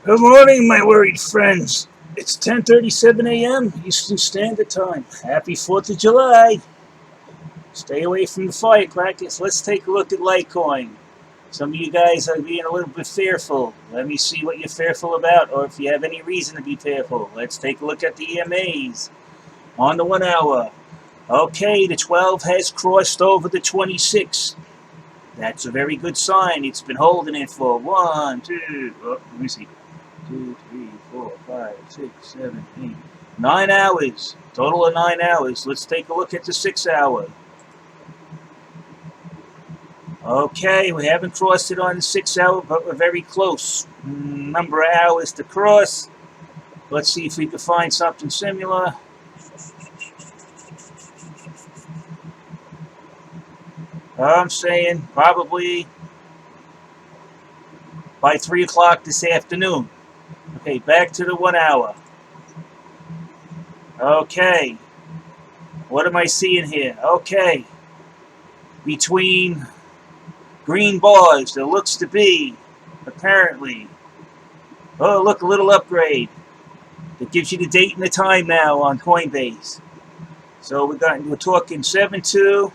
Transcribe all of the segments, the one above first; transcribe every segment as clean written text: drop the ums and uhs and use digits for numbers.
Good morning, my worried friends. It's 10:37 a.m. Eastern Standard Time. Happy 4th of July. Stay away from the firecrackers. Let's take a look at Litecoin. Some of you guys are being a little bit fearful. Let me see what you're fearful about, or if you have any reason to be fearful. Let's take a look at the EMAs on the 1 hour. Okay, the 12 has crossed over the 26. That's a very good sign. It's been holding it for 1, 2, let me see. 2, 3, 4, 5, 6, 7, 8, 9 hours. Total of 9 hours. Let's take a look at the 6 hour. Okay, we haven't crossed it on the 6 hour, but we're very close. Number of hours to cross. Let's see if we can find something similar. I'm saying probably by 3 o'clock this afternoon. Okay, back to the 1 hour. Okay, what am I seeing here? Okay, between green bars, there looks to be, apparently, oh, look, a little upgrade. It gives you the date and the time now on Coinbase. So we're talking 7 to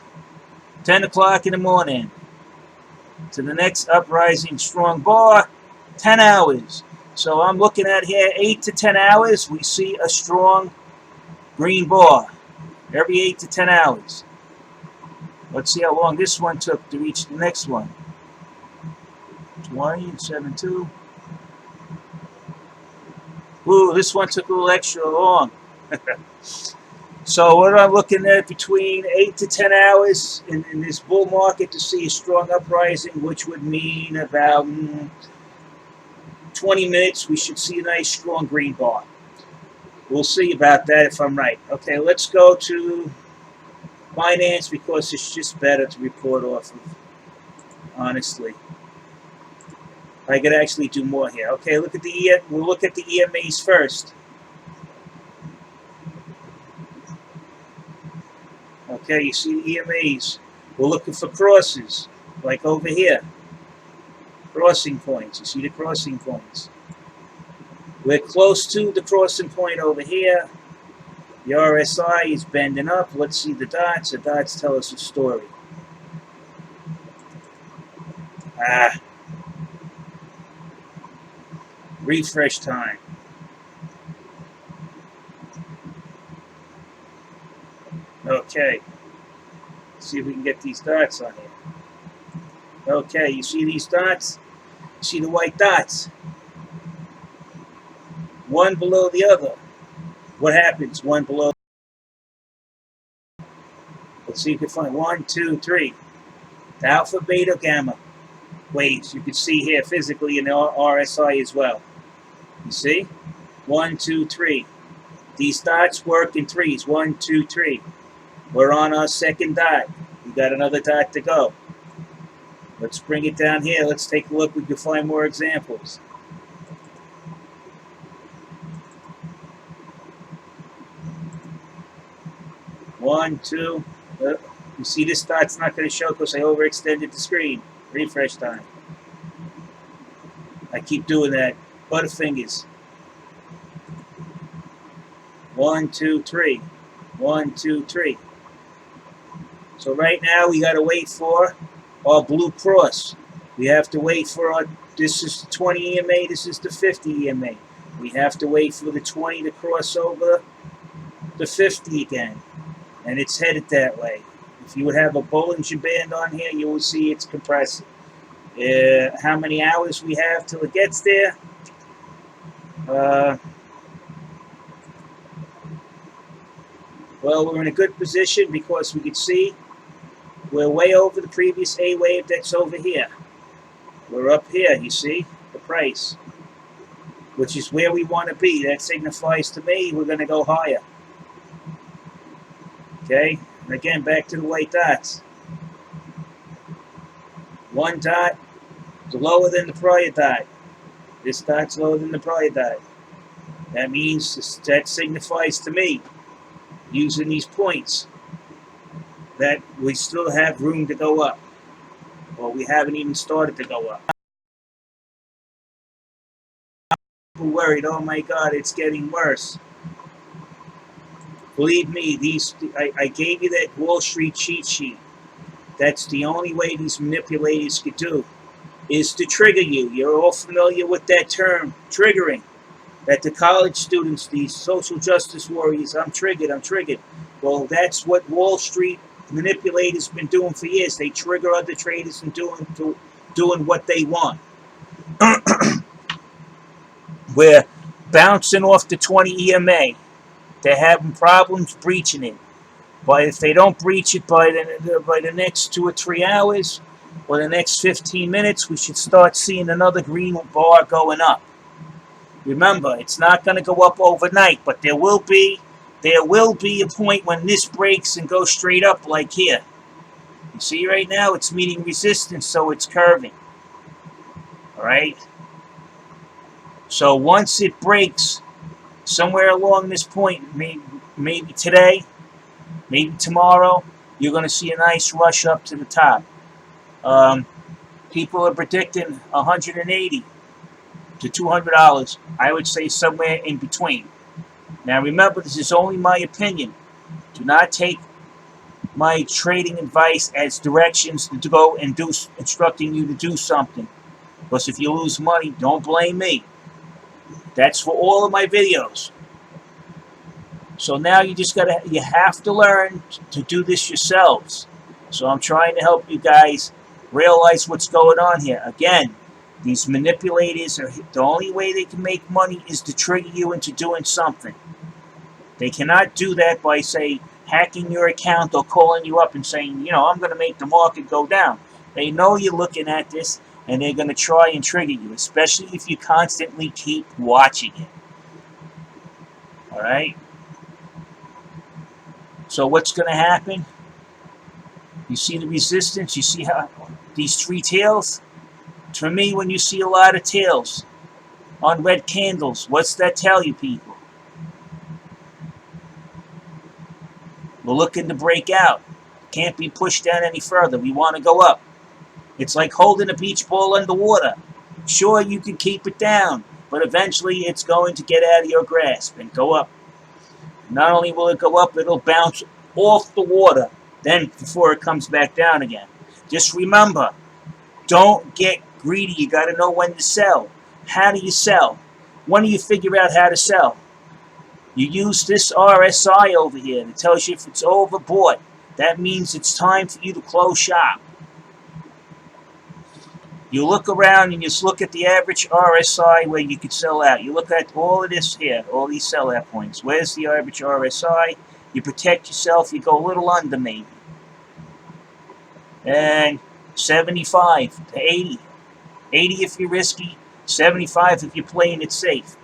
10 o'clock in the morning to the next uprising strong bar, 10 hours. So I'm looking at here 8 to 10 hours, we see a strong green bar every 8 to 10 hours. Let's see how long this one took to reach the next one. 20 and 7-2. Ooh, this one took a little extra long. So what I'm looking at between 8 to 10 hours in this bull market to see a strong uprising, which would mean about 20 minutes, we should see a nice strong green bar. We'll see about that if I'm right. Okay, let's go to finance because it's just better to report off of, honestly. I could actually do more here. Okay, we'll look at the EMAs first. Okay, you see the EMAs. We're looking for crosses, like over here. Crossing points. You see the crossing points. We're close to the crossing point over here. The RSI is bending up. Let's see the dots. The dots tell us a story. Refresh time. Okay. See if we can get these dots on here. Okay, you see these dots? You see the white dots? One below the other. What happens? One below. Let's see if we can find 1, 2, 3. The alpha, beta, gamma waves. You can see here physically in the RSI as well. You see? 1, 2, 3. These dots work in threes. 1, 2, 3. We're on our second dot. We got another dot to go. Let's bring it down here. Let's take a look. We can find more examples. One, two. You see this dot's not going to show because I overextended the screen. Refresh time. I keep doing that. Butterfingers. 1, 2, 3. 1, 2, 3. So right now we got to wait for our blue cross. We have to wait for our, this is the 20 EMA, this is the 50 EMA. We have to wait for the 20 to cross over the 50 again. And it's headed that way. If you would have a Bollinger Band on here, you will see it's compressing. How many hours we have till it gets there? Well, we're in a good position because we can see we're way over the previous A wave that's over here. We're up here, you see, the price, which is where we want to be. That signifies to me we're going to go higher. Okay, and again, back to the white dots. One dot is lower than the prior dot. This dot's lower than the prior dot. That means, that signifies to me, using these points, that we still have room to go up. Or we haven't even started to go up. people worried, oh my God, it's getting worse. Believe me, I gave you that Wall Street cheat sheet. That's the only way these manipulators could do, is to trigger you. You're all familiar with that term, triggering. That the college students, these social justice warriors, I'm triggered. Well, that's what Wall Street manipulators been doing for years. They trigger other traders and doing what they want. We're bouncing off the 20 EMA. They're having problems breaching it. But if they don't breach it by the next 2 or 3 hours or the next 15 minutes, we should start seeing another green bar going up. Remember, it's not going to go up overnight, but there will be a point when this breaks and goes straight up like here. You see right now it's meeting resistance, so it's curving. All right? So once it breaks somewhere along this point, maybe today, maybe tomorrow, you're going to see a nice rush up to the top. People are predicting $180 to $200. I would say somewhere in between. Now remember, this is only my opinion. Do not take my trading advice as directions to go and instructing you to do something. Because if you lose money, don't blame me. That's for all of my videos. So now you have to learn to do this yourselves. So I'm trying to help you guys realize what's going on here. Again, these manipulators are the only way they can make money is to trigger you into doing something. They cannot do that by, say, hacking your account or calling you up and saying, I'm going to make the market go down. They know you're looking at this, and they're going to try and trigger you, especially if you constantly keep watching it. All right? So what's going to happen? You see the resistance? You see how these 3 tails? To me, when you see a lot of tails on red candles, what's that tell you, people? We're looking to break out. Can't be pushed down any further. We want to go up. It's like holding a beach ball underwater. Sure, you can keep it down, but eventually it's going to get out of your grasp and go up. Not only will it go up, it'll bounce off the water then before it comes back down again. Just remember, don't get greedy. You got to know when to sell. How do you sell? When do you figure out how to sell? You use this RSI over here that tells you if it's overbought. That means it's time for you to close shop. You look around and just look at the average RSI where you could sell out. You look at all of this here, all these sellout points. Where's the average RSI? You protect yourself. You go a little under maybe. And 75 to 80. 80 if you're risky. 75 if you're playing it safe.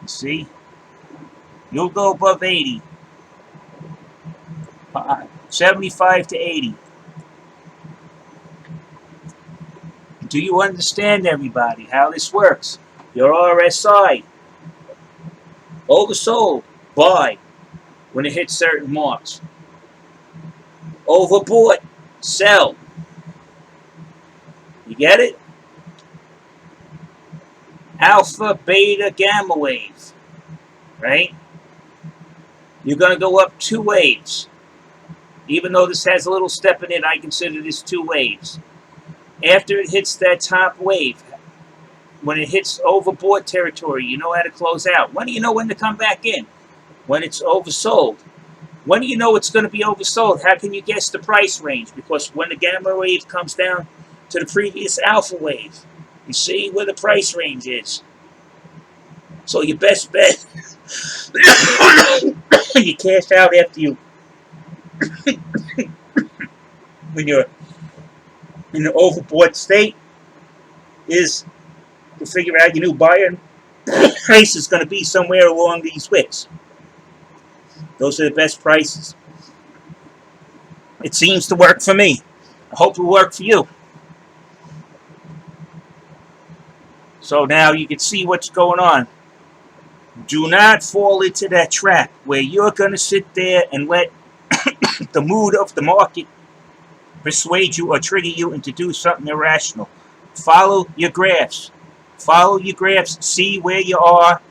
You see? You'll go above 80. 75 to 80. Do you understand, everybody, how this works? Your RSI. Oversold. Buy. When it hits certain marks. Overbought. Sell. You get it? Alpha, beta, gamma wave. Right? You're going to go up 2 waves. Even though this has a little step in it, I consider this 2 waves. After it hits that top wave, when it hits overbought territory, you know how to close out. When do you know when to come back in? When it's oversold. When do you know it's going to be oversold? How can you guess the price range? Because when the gamma wave comes down to the previous alpha wave, you see where the price range is. So your best bet, you cash out after you, when you're in an overbought state, is to figure out your new buyer price is going to be somewhere along these wicks. Those are the best prices. It seems to work for me. I hope it will work for you. So now you can see what's going on. Do not fall into that trap where you're going to sit there and let the mood of the market persuade you or trigger you into do something irrational. Follow your graphs. Follow your graphs, see where you are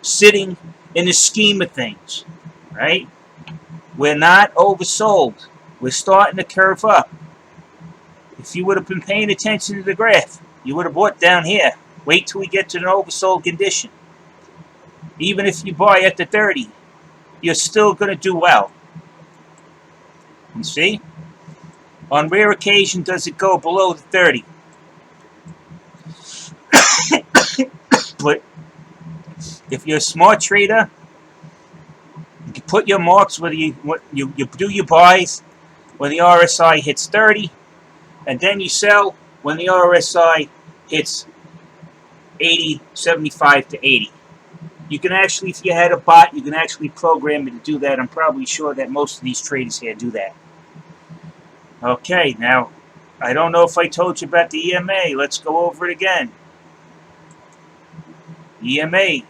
sitting in the scheme of things, right? We're not oversold. We're starting to curve up. If you would have been paying attention to the graph, you would have bought down here. Wait till we get to an oversold condition. Even if you buy at the 30, you're still going to do well. You see? On rare occasion does it go below the 30. But if you're a smart trader, you can put your marks whether you do your buys when the RSI hits 30, and then you sell when the RSI hits 80, 75 to 80. You can actually, if you had a bot, you can actually program it to do that. I'm probably sure that most of these traders here do that. Okay, now, I don't know if I told you about the EMA. Let's go over it again. EMA.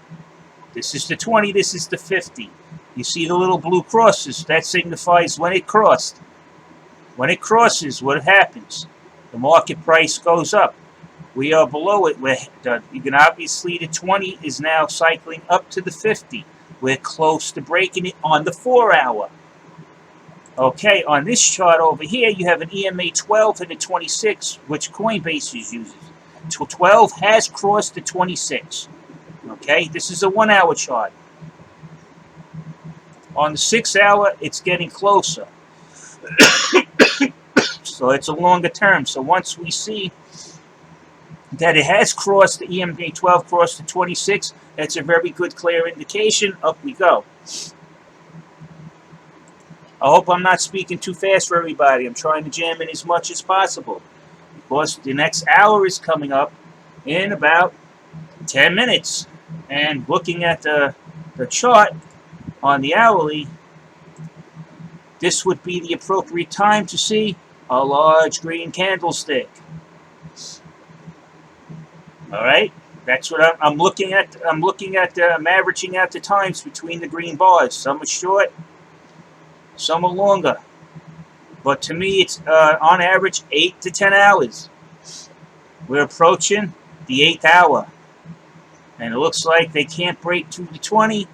This is the 20, this is the 50. You see the little blue crosses? That signifies when it crossed. When it crosses, what happens? The market price goes up. We are below it. You can obviously, the 20 is now cycling up to the 50. We're close to breaking it on the 4-hour. Okay, on this chart over here, you have an EMA 12 and a 26, which Coinbase uses. 12 has crossed the 26. Okay, this is a 1-hour chart. On the 6-hour, it's getting closer. So it's a longer term. So once we see that it has crossed the EMA 12, crossed the 26, that's a very good, clear indication. Up we go. I hope I'm not speaking too fast for everybody. I'm trying to jam in as much as possible, because the next hour is coming up in about 10 minutes. And looking at the chart on the hourly, this would be the appropriate time to see a large green candlestick. All right, that's what I'm looking at. I'm averaging out the times between the green bars. Some are short, some are longer. But to me, it's on average 8 to 10 hours. We're approaching the 8th hour. And it looks like they can't break through the 20.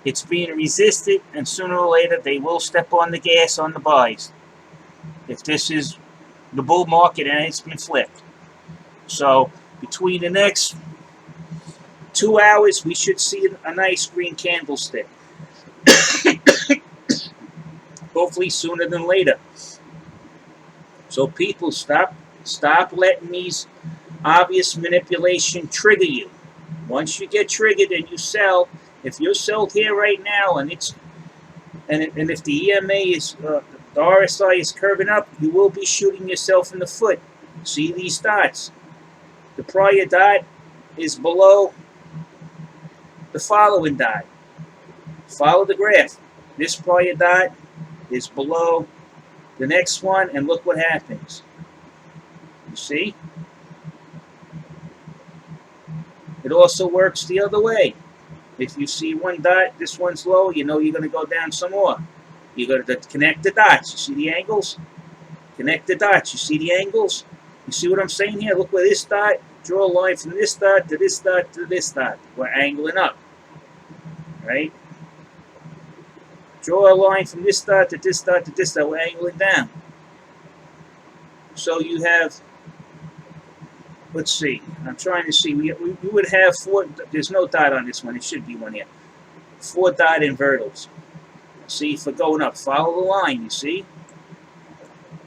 It's being resisted, and sooner or later they will step on the gas on the buys. If this is the bull market and it's been flipped. So between the next 2 hours, we should see a nice green candlestick. Hopefully sooner than later. So people, stop letting these obvious manipulation trigger you. Once you get triggered and you sell, if you're sold here right now and if the EMA is the RSI is curving up, you will be shooting yourself in the foot. See these dots? The prior dot is below the following dot. Follow the graph. This prior dot is below the next one, and look what happens. You see? It also works the other way. If you see one dot, this one's low, you know you're going to go down some more. You got to connect the dots. You see the angles? Connect the dots. You see the angles? You see what I'm saying here? Look where this dot, draw a line from this dot to this dot to this dot. We're angling up, right? Draw a line from this dot to this dot to this dot. We're angling down. So you have, let's see, I'm trying to see, we would have 4, there's no dot on this one, it should be one here. 4 dot invertals. See, for going up, follow the line, you see?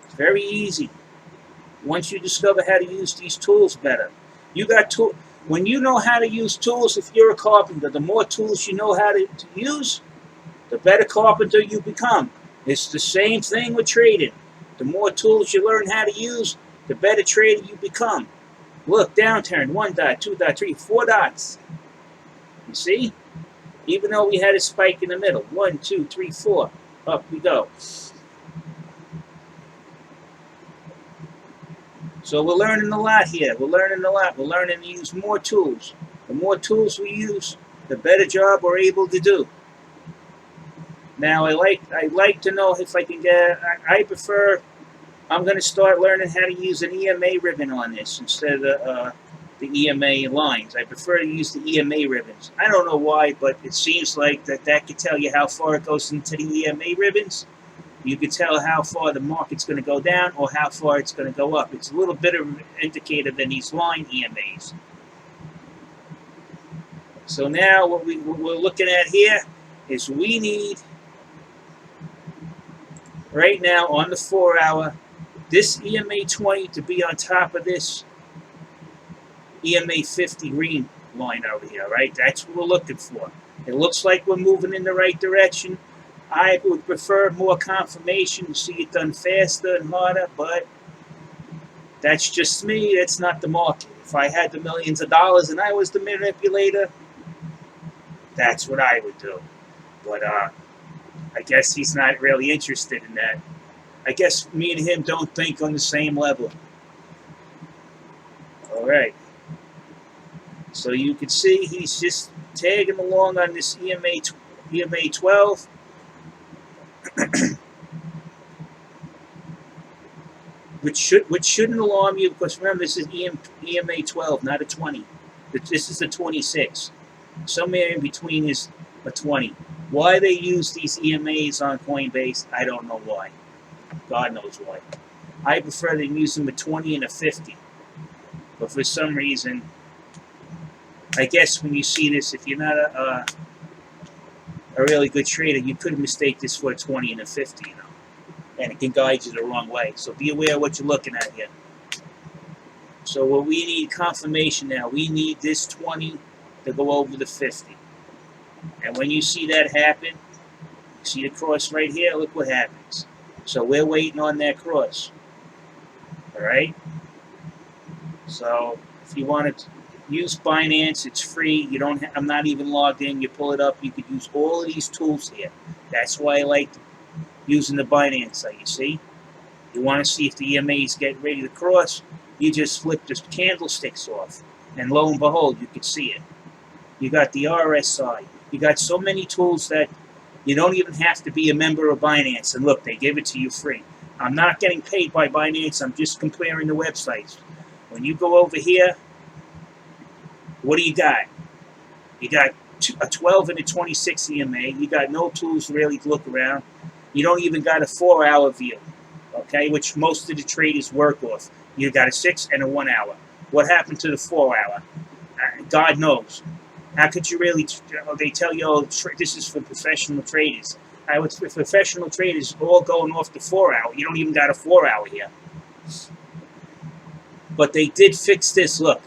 It's very easy. Once you discover how to use these tools better. When you know how to use tools, if you're a carpenter, the more tools you know how to use, the better carpenter you become. It's the same thing with trading. The more tools you learn how to use, the better trader you become. Look, downturn, 1 dot, 2 dot, 3, 4 dots. You see? Even though we had a spike in the middle. 1, 2, 3, 4. Up we go. So we're learning a lot here. We're learning a lot. We're learning to use more tools. The more tools we use, the better job we're able to do. Now, I like to know if I can get, I'm going to start learning how to use an EMA ribbon on this instead of the EMA lines. I prefer to use the EMA ribbons. I don't know why, but it seems like that could tell you how far it goes into the EMA ribbons. You could tell how far the market's going to go down or how far it's going to go up. It's a little bit of an indicator than these line EMAs. So now what we're looking at here is we need, right now on the 4 hour, this EMA 20 to be on top of this EMA 50 green line over here, right? That's what we're looking for. It looks like we're moving in the right direction. I would prefer more confirmation to see it done faster and harder, but that's just me. That's not the market. If I had the millions of dollars and I was the manipulator, that's what I would do. But I guess he's not really interested in that. I guess me and him don't think on the same level. All right. So you can see he's just tagging along on this EMA 12. which shouldn't alarm you, because remember, this is EMA 12, not a 20. This is a 26. Somewhere in between is a 20. Why they use these EMAs on Coinbase, I don't know why. God knows why. I prefer them use them a 20 and a 50. But for some reason, I guess when you see this, if you're not a really good trader, you could mistake this for a 20 and a 50, you know. And it can guide you the wrong way. So be aware of what you're looking at here. So what we need confirmation now, we need this 20 to go over the 50. And when you see that happen, you see the cross right here, look what happens. So we're waiting on that cross. Alright? So if you want to use Binance, it's free. You don't I'm not even logged in. You pull it up. You could use all of these tools here. That's why I like using the Binance site, you see? You want to see if the EMA is getting ready to cross, you just flip the candlesticks off. And lo and behold, you can see it. You got the RSI. You got so many tools that you don't even have to be a member of Binance. And look, they give it to you free. I'm not getting paid by Binance. I'm just comparing the websites. When you go over here, what do you got? You got a 12 and a 26 EMA. You got no tools really to look around. You don't even got a 4 hour view, okay, which most of the traders work off. You got a 6 and a 1 hour. What happened to the 4 hour? God knows. How could you really, they tell you, oh, this is for professional traders. For professional traders, all going off the 4 hour. You don't even got a 4 hour here. But they did fix this, look.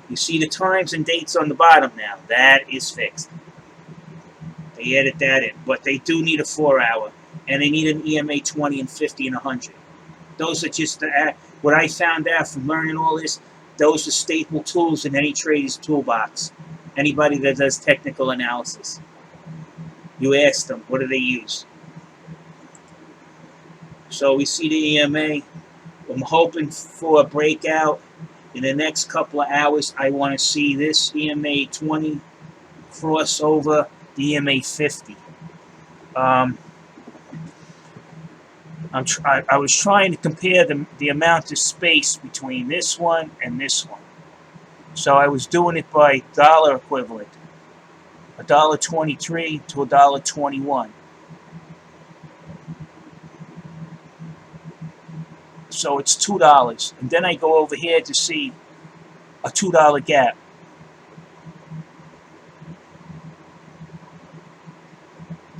You see the times and dates on the bottom now. That is fixed. They added that in. But they do need a 4 hour. And they need an EMA 20 and 50 and 100. Those are just what I found out from learning all this. Those are staple tools in any trader's toolbox. Anybody that does technical analysis. You ask them, what do they use? So we see the EMA. I'm hoping for a breakout. In the next couple of hours, I want to see this EMA 20 cross over the EMA 50. I was trying to compare the amount of space between this one and this one. So I was doing it by dollar equivalent. $1.23 to $1.21. So it's $2. And then I go over here to see a $2 gap.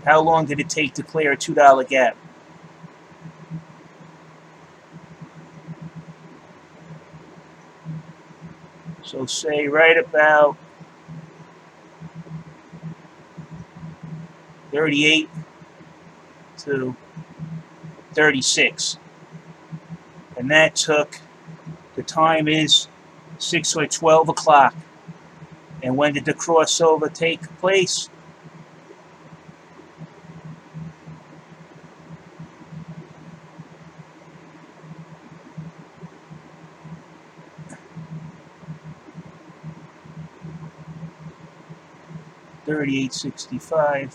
How long did it take to clear a $2 gap? So say right about 38 to 36. And that took, the time is 6 or 12 o'clock. And when did the crossover take place? $38.65.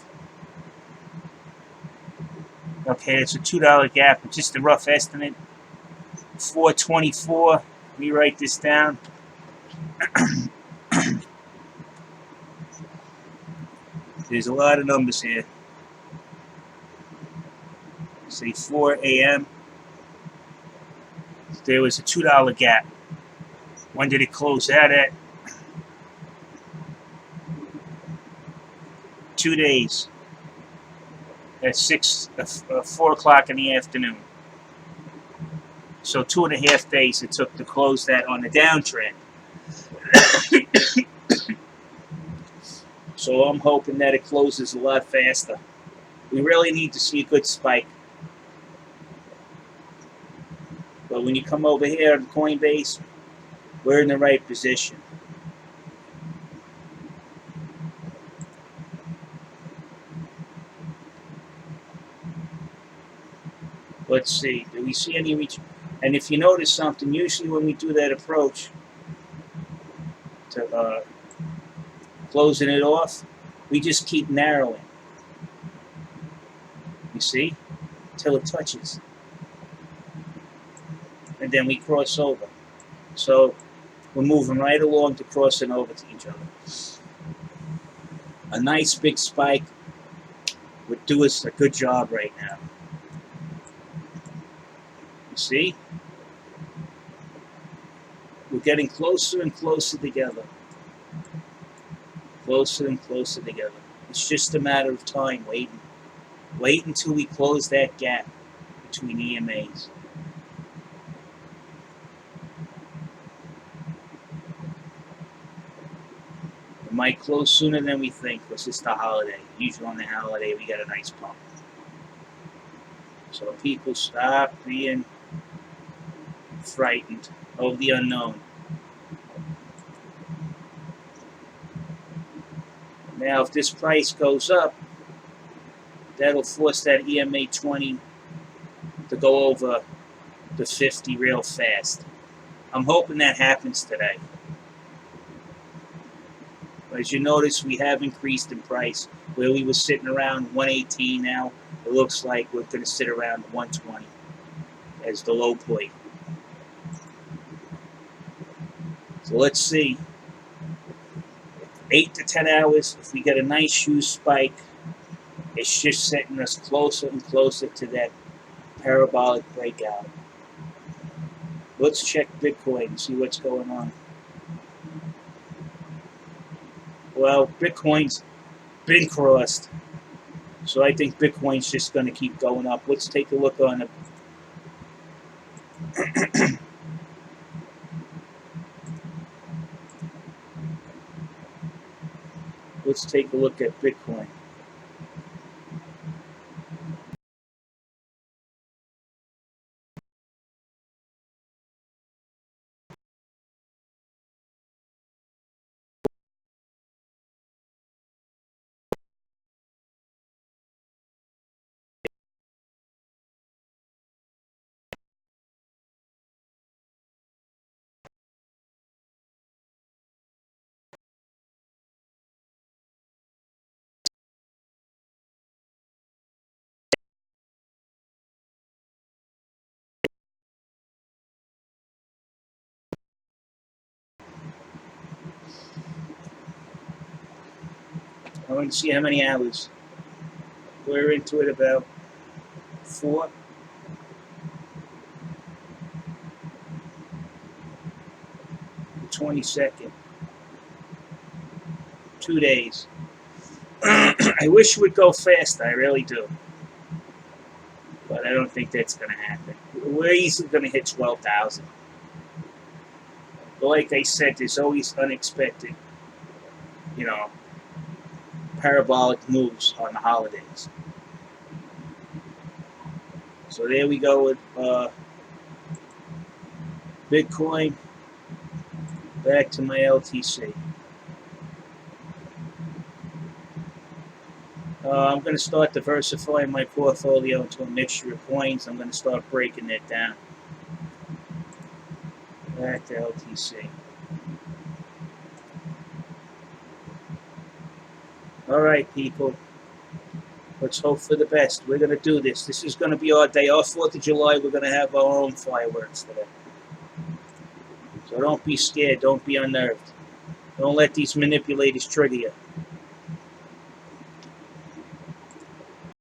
Okay, it's a $2 gap. It's just a rough estimate. $4.24. Let me write this down. There's a lot of numbers here. Say 4 a.m. There was a $2 gap. When did it close out at? 2 days. At 4 o'clock in the afternoon. So 2.5 days it took to close that on the downtrend. So I'm hoping that it closes a lot faster. We really need to see a good spike. But when you come over here on Coinbase, we're in the right position. Let's see. Do we see any reach? And if you notice something, usually when we do that approach to closing it off, we just keep narrowing. You see? Till it touches. And then we cross over. So we're moving right along to crossing over to each other. A nice big spike would do us a good job right now. You see? We're getting closer and closer together. Closer and closer together. It's just a matter of time, waiting. Wait until we close that gap between EMAs. It might close sooner than we think because it's the holiday. Usually on the holiday we get a nice pump. So people stop being frightened of the unknown. Now if this price goes up, that'll force that EMA 20 to go over the 50 real fast. I'm hoping that happens today. But as you notice, we have increased in price. Where we were sitting around 118 now, it looks like we're going to sit around 120 as the low point. So let's see. 8 to 10 hours, if we get a nice huge spike, it's just setting us closer and closer to that parabolic breakout. Let's check Bitcoin and see what's going on. Well, Bitcoin's been crossed, so I think Bitcoin's just going to keep going up. Let's take a look on it. Let's take a look at Bitcoin. I want to see how many hours. We're into it about 4. The 22nd. 2 days. I wish it would go faster, I really do. But I don't think that's going to happen. We're easily going to hit 12,000. But like I said, there's always unexpected, parabolic moves on the holidays. So there we go with Bitcoin. Back to my LTC. I'm going to start diversifying my portfolio into a mixture of coins. I'm going to start breaking it down. Back to LTC. Alright, people. Let's hope for the best. We're going to do this. This is going to be our day. Our 4th of July, we're going to have our own fireworks today. So So don't be scared. Don't be unnerved. Don't let these manipulators trigger you.